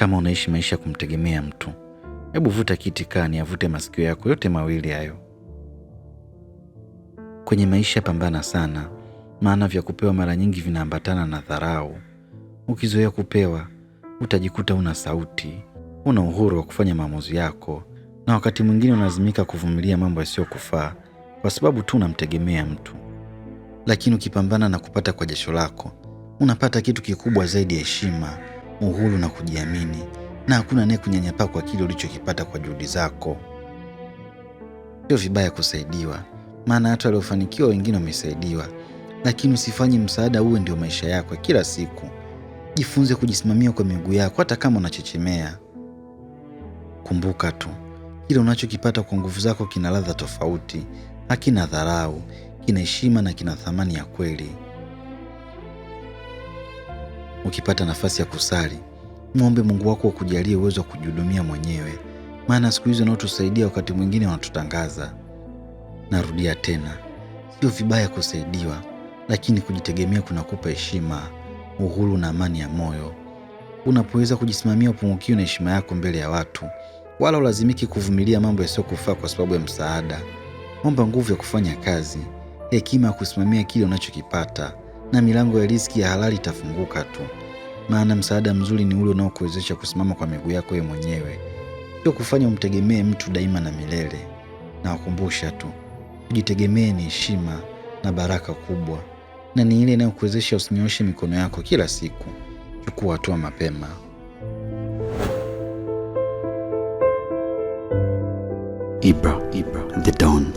Kama unaishi maisha kumtegemea mtu, hebu vuta kiti kani, avute masikio yako yote mawili hayo. Kwenye maisha pambana sana, maana vya kupewa mara nyingi vinaambatana na dharau. Ukizoea kupewa, utajikuta una sauti, una uhuru wa kufanya maamuzi yako, na wakati mwingine unalazimika kuvumilia mambo yasiyokufaa kwa sababu tu unamtegemea mtu. Lakini ukipambana na kupata kwa jasho lako, unapata kitu kikubwa zaidi ya heshima, uhuru na kujiamini, na hakuna naye kunyanyapaa kwa kile ulichokipata kwa juhudi zako. Sio vibaya kusaidiwa, maana hata waliofanikiwa wengine wamesaidiwa, lakini usifanye msaada uwe ndio maisha yako kila siku. Jifunze kujisimamia kwa miguu yako hata kama unachechemea. Kumbuka tu, kile unachokipata kwa nguvu zako kina ladha tofauti, hakina dharau, kina heshima na kina thamani ya kweli. Ukipata nafasi ya kusali, muombe Mungu wako akujalie uwezo wa kujihudumia mwenyewe, maana siku hizo wanaotusaidia wakati mwingine wanatutangaza. Narudia tena, sio vibaya kusaidiwa, lakini kujitegemea kunakupa heshima, uhuru na amani ya moyo. Unapoweza kujisimamia, upungukiwi na heshima yako mbele ya watu, wala ulazimiki kuvumilia mambo yasiyokufaa kwa sababu ya msaada. Omba nguvu ya kufanya kazi, hekima ya kusimamia kile unachokipata, na milango ya riziki ya halali itafunguka tu. Maana msaada mzuri ni ule unaokuwezesha kusimama kwa miguu yako wewe mwenyewe, sio kufanya umtegemee mtu daima na milele. Na wakumbusha tu, kujitegemea ni heshima na baraka kubwa, na ni ile inayokuwezesha usinyooshe mikono yako kila siku. Chukua hatua mapema. Ibra, The Dawn.